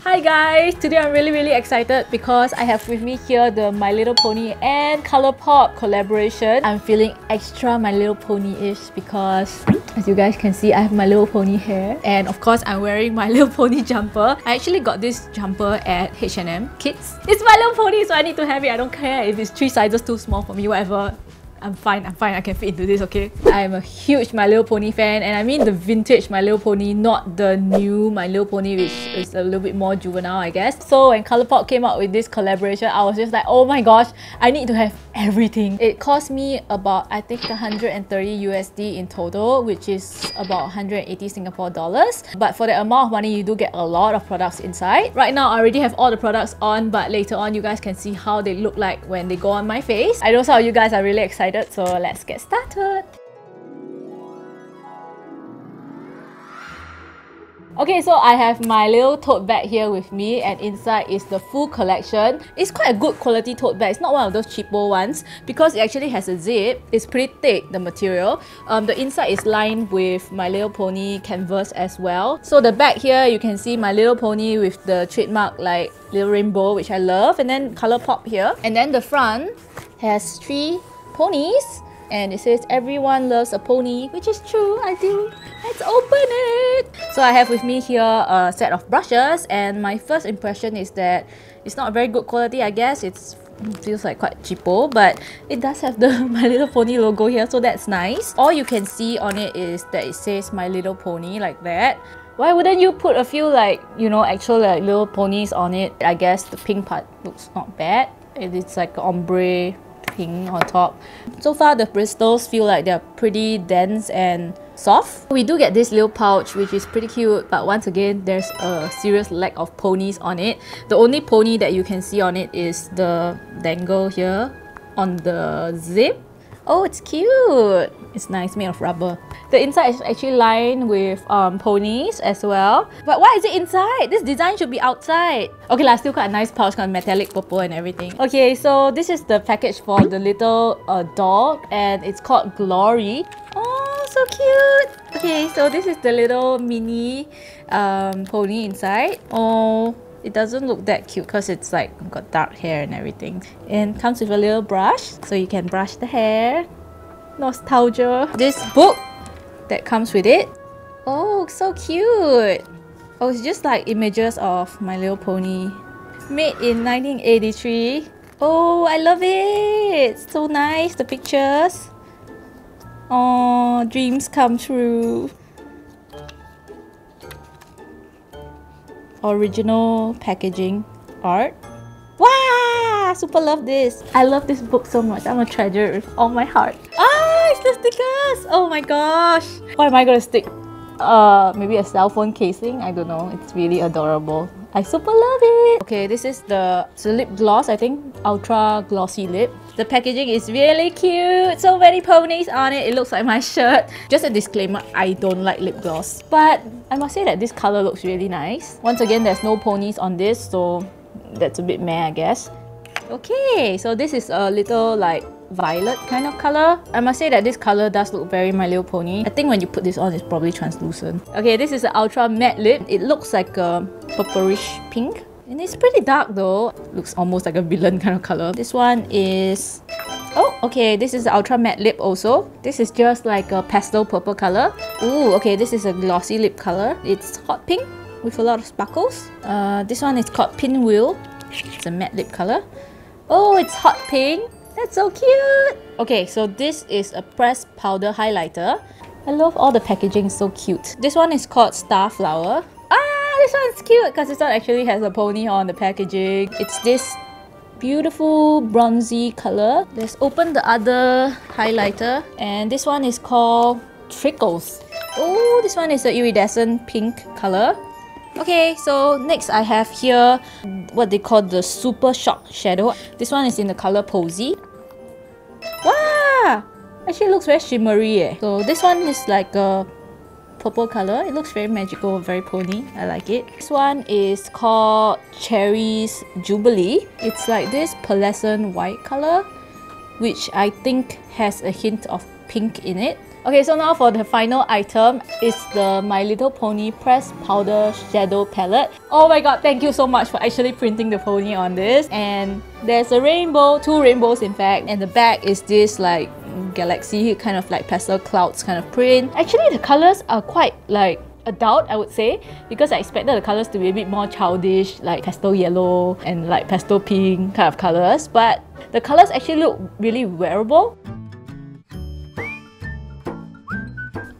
Hi guys! Today I'm really excited because I have with me here the My Little Pony and Colourpop collaboration. I'm feeling extra My Little Pony-ish because as you guys can see, I have My Little Pony hair, and of course I'm wearing My Little Pony jumper. I actually got this jumper at H&M Kids. It's My Little Pony, so I need to have it. I don't care if it's 3 sizes too small for me, whatever. I'm fine, I can fit into this, okay? I'm a huge My Little Pony fan, and I mean the vintage My Little Pony, not the new My Little Pony, which is a little bit more juvenile, I guess. So when Colourpop came out with this collaboration, I was just like, oh my gosh, I need to have everything. It cost me about, I think, 130 USD in total, which is about 180 Singapore dollars. But for the amount of money, you do get a lot of products inside. Right now, I already have all the products on, but later on, you guys can see how they look like when they go on my face. I know some of you guys are really excited, so let's get started. Okay, so I have my little tote bag here with me, and inside is the full collection. It's quite a good quality tote bag. It's not one of those cheapo ones because it actually has a zip. It's pretty thick, the material. The inside is lined with My Little Pony canvas as well. So the back here, you can see My Little Pony with the trademark like little rainbow, which I love, and then Colourpop here. And then the front has 3 ponies, and it says everyone loves a pony, which is true. I do. Let's open it. So I have with me here a set of brushes, and my first impression is that it's not very good quality. I guess it feels like quite cheapo, but it does have the My Little Pony logo here, so that's nice. All you can see on it is that it says My Little Pony like that. Why wouldn't you put a few like, you know, actual like little ponies on it? I guess the pink part looks not bad. It's like ombre pink on top. So far the bristles feel like they're pretty dense and soft. We do get this little pouch, which is pretty cute, but once again there's a serious lack of ponies on it. The only pony that you can see on it is the dangle here on the zip. Oh, it's cute! It's nice, made of rubber. The inside is actually lined with ponies as well. But why is it inside? This design should be outside. Okay, still quite a nice pouch, kind of metallic purple and everything. Okay, so this is the package for the little dog, and it's called Glory. Oh, so cute! Okay, so this is the little mini pony inside. Oh, it doesn't look that cute because it's like got dark hair and everything. And comes with a little brush, so you can brush the hair. Nostalgia. This book that comes with it. Oh, so cute! Oh, it's just like images of My Little Pony. Made in 1983. Oh, I love it! It's so nice, the pictures. Oh, dreams come true. Original packaging art. Wow! Super love this. I love this book so much. I'm gonna treasure it with all my heart. Ah, it's the stickers! Oh my gosh! What am I gonna stick? Maybe a cell phone casing? I don't know. It's really adorable. I super love it! Okay, this is the lip gloss, I think. Ultra glossy lip. The packaging is really cute. So many ponies on it. It looks like my shirt. Just a disclaimer, I don't like lip gloss. But I must say that this color looks really nice. Once again, there's no ponies on this, so that's a bit meh, I guess. Okay, so this is a little like violet kind of color. I must say that this color does look very My Little Pony. I think when you put this on, it's probably translucent. Okay, this is an ultra matte lip. It looks like a purplish pink. And it's pretty dark though. Looks almost like a villain kind of color. This one is... Oh, okay, this is the ultra matte lip also. This is just like a pastel purple color. Ooh, okay, this is a glossy lip color. It's hot pink with a lot of sparkles. This one is called Pinwheel. It's a matte lip color. Oh, it's hot pink. That's so cute! Okay, so this is a pressed powder highlighter. I love all the packaging, so cute. This one is called Starflower. Ah, this one's cute because this one actually has a pony on the packaging. It's this beautiful bronzy color. Let's open the other highlighter, and this one is called Trickles. Oh, this one is an iridescent pink color. Okay, so next I have here what they call the Super Shock Shadow. This one is in the color Posy. Wow! Actually looks very shimmery eh. So this one is like a purple color. It looks very magical, very pony. I like it. This one is called Cherries Jubilee. It's like this pearlescent white color, which I think has a hint of pink in it. Okay, so now for the final item is the My Little Pony Pressed Powder Shadow Palette. Oh my god, thank you so much for actually printing the pony on this. And there's a rainbow, 2 rainbows in fact, and the back is this like galaxy kind of like pastel clouds kind of print. Actually, the colors are quite like adult, I would say, because I expected the colors to be a bit more childish, like pastel yellow and like pastel pink kind of colors, but the colors actually look really wearable.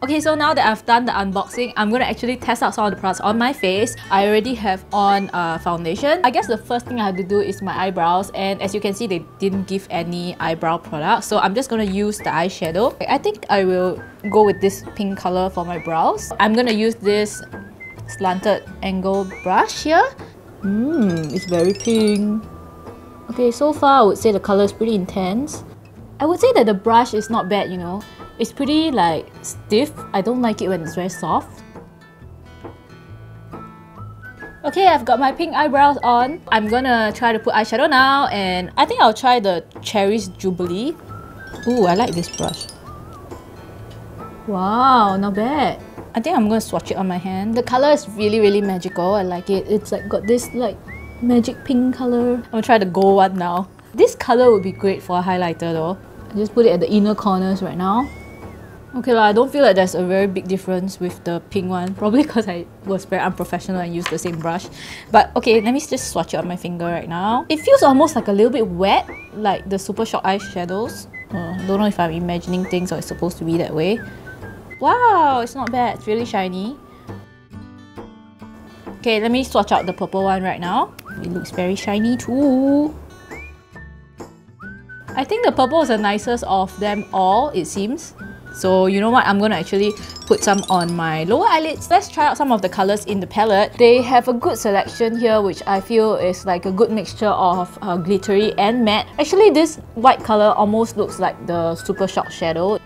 Okay, so now that I've done the unboxing, I'm going to actually test out some of the products on my face. I already have on foundation. I guess the first thing I have to do is my eyebrows, and as you can see, they didn't give any eyebrow products, so I'm just going to use the eyeshadow. I think I will go with this pink color for my brows. I'm going to use this slanted angle brush here. It's very pink. Okay, so far I would say the color is pretty intense. I would say that the brush is not bad, you know. It's pretty like stiff. I don't like it when it's very soft. Okay, I've got my pink eyebrows on. I'm gonna try to put eyeshadow now, and I think I'll try the Cherries Jubilee. Ooh, I like this brush. Wow, not bad. I think I'm gonna swatch it on my hand. The color is really magical. I like it. It's like got this like magic pink color. I'm gonna try the gold one now. This color would be great for a highlighter though. I just put it at the inner corners right now. Okay I don't feel like there's a very big difference with the pink one. Probably because I was very unprofessional and used the same brush. But okay, let me just swatch it on my finger right now. It feels almost like a little bit wet, like the Super Shock eyeshadows. Don't know if I'm imagining things or it's supposed to be that way. Wow, it's not bad. It's really shiny. Okay, let me swatch out the purple one right now. It looks very shiny too. I think the purple is the nicest of them all, it seems. So you know what, I'm going to actually put some on my lower eyelids. Let's try out some of the colours in the palette. They have a good selection here, which I feel is like a good mixture of glittery and matte. Actually, this white colour almost looks like the Super Shock shadow.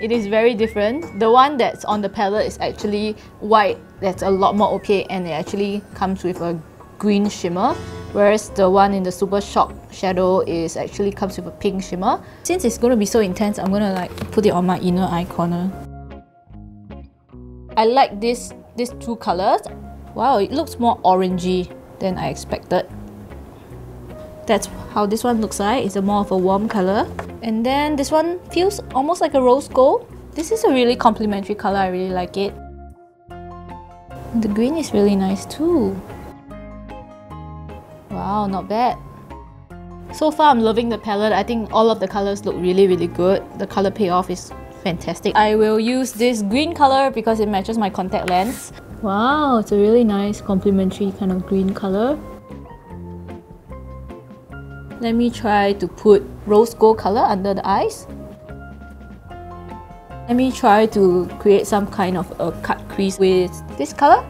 It is very different. The one that's on the palette is actually white, that's a lot more opaque, and it actually comes with a green shimmer, whereas the one in the Super Shock shadow is actually comes with a pink shimmer. Since it's going to be so intense, I'm going to like put it on my inner eye corner. I like these 2 colours. Wow, it looks more orangey than I expected. That's how this one looks like. It's a more of a warm colour. And then this one feels almost like a rose gold. This is a really complementary colour, I really like it. The green is really nice too. Wow, not bad. So far, I'm loving the palette. I think all of the colours look really good. The colour payoff is fantastic. I will use this green colour because it matches my contact lens. Wow, it's a really nice complementary kind of green colour. Let me try to put rose gold colour under the eyes. Let me try to create some kind of a cut crease with this colour.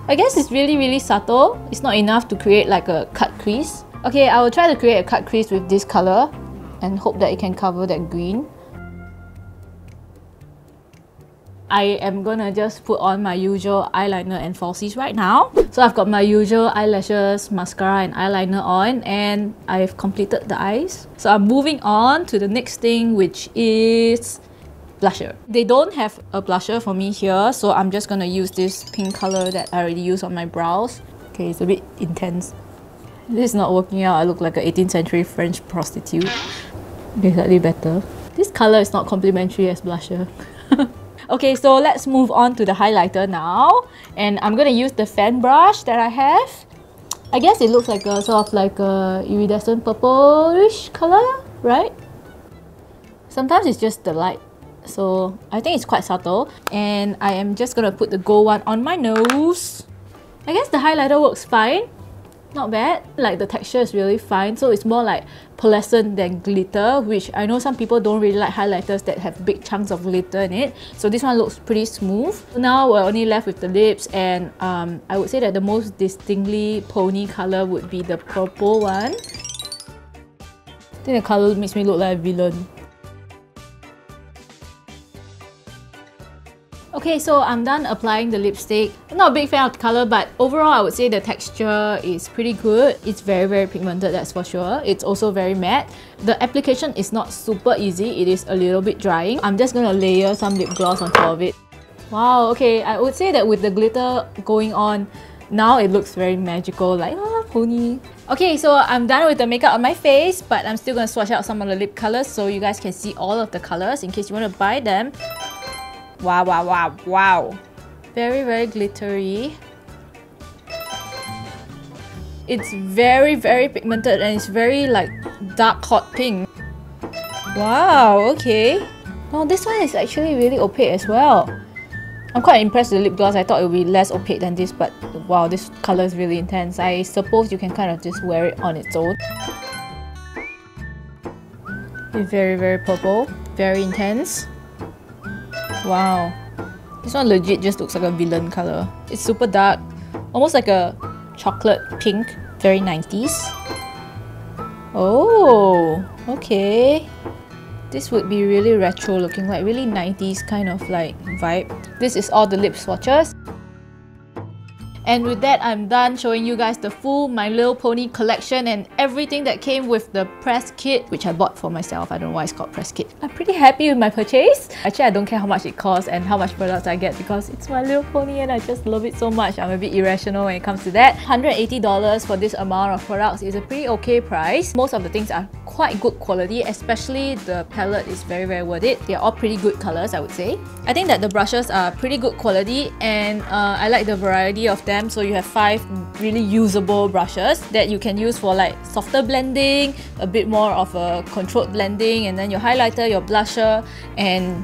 I guess it's really subtle. It's not enough to create like a cut crease. Okay, I will try to create a cut crease with this colour and hope that it can cover that green. I am gonna just put on my usual eyeliner and falsies right now. So I've got my usual eyelashes, mascara and eyeliner on, and I've completed the eyes. So I'm moving on to the next thing, which is blusher. They don't have a blusher for me here, so I'm just gonna use this pink color that I already used on my brows. Okay, it's a bit intense. This is not working out. I look like an 18th century French prostitute. Okay, slightly better. This color is not complimentary as blusher. Okay, so let's move on to the highlighter now. And I'm gonna use the fan brush that I have. I guess it looks like a sort of like a iridescent purplish color, right? Sometimes it's just the light. So I think it's quite subtle. And I am just gonna put the gold one on my nose. I guess the highlighter works fine. Not bad. Like the texture is really fine. So it's more like pearlescent than glitter, which I know some people don't really like highlighters that have big chunks of glitter in it. So this one looks pretty smooth. Now we're only left with the lips, and I would say that the most distinctly pony color would be the purple one. I think the color makes me look like a villain. Okay, Okay, so I'm done applying the lipstick. I'm not a big fan of the color, but overall I would say the texture is pretty good. It's very pigmented, that's for sure. It's also very matte. The application is not super easy. It is a little bit drying. I'm just gonna layer some lip gloss on top of it. Wow, okay, I would say that with the glitter going on, now it looks very magical, like pony. Okay, so I'm done with the makeup on my face, but I'm still gonna swatch out some of the lip colors so you guys can see all of the colors in case you want to buy them. Wow. Very glittery. It's very pigmented and it's very like dark hot pink. Wow, okay. Oh, this one is actually really opaque as well. I'm quite impressed with the lip gloss. I thought it would be less opaque than this, but wow, this color is really intense. I suppose you can kind of just wear it on its own. It's very purple, very intense. Wow. This one legit just looks like a villain color. It's super dark, almost like a chocolate pink, very 90s. Oh, okay. This would be really retro looking, like really 90s kind of like vibe. This is all the lip swatches. And with that, I'm done showing you guys the full My Little Pony collection and everything that came with the press kit, which I bought for myself. I don't know why it's called press kit. I'm pretty happy with my purchase. Actually, I don't care how much it costs and how much products I get because it's My Little Pony and I just love it so much. I'm a bit irrational when it comes to that. $180 for this amount of products is a pretty okay price. Most of the things are quite good quality, especially the palette is very worth it. They're all pretty good colors, I would say. I think that the brushes are pretty good quality and I like the variety of them. So you have 5 really usable brushes that you can use for like softer blending, a bit more of a controlled blending, and then your highlighter, your blusher, and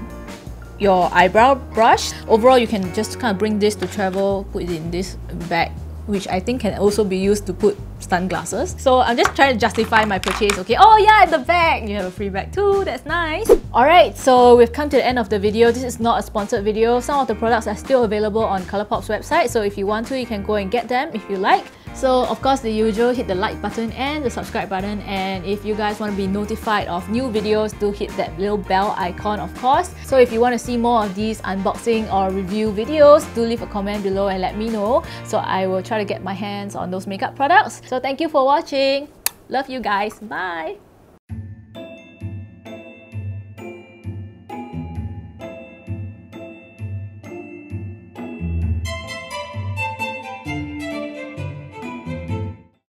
your eyebrow brush. Overall, you can just kind of bring this to travel, put it in this bag, which I think can also be used to put sunglasses. So I'm just trying to justify my purchase, okay? Oh yeah, in the bag! You have a free bag too, that's nice! Alright, so we've come to the end of the video. This is not a sponsored video. Some of the products are still available on Colourpop's website, so if you want to, you can go and get them if you like. So of course, the usual, hit the like button and the subscribe button, and if you guys want to be notified of new videos, do hit that little bell icon, of course. So if you want to see more of these unboxing or review videos, do leave a comment below and let me know, so I will try to get my hands on those makeup products. So thank you for watching. Love you guys. Bye!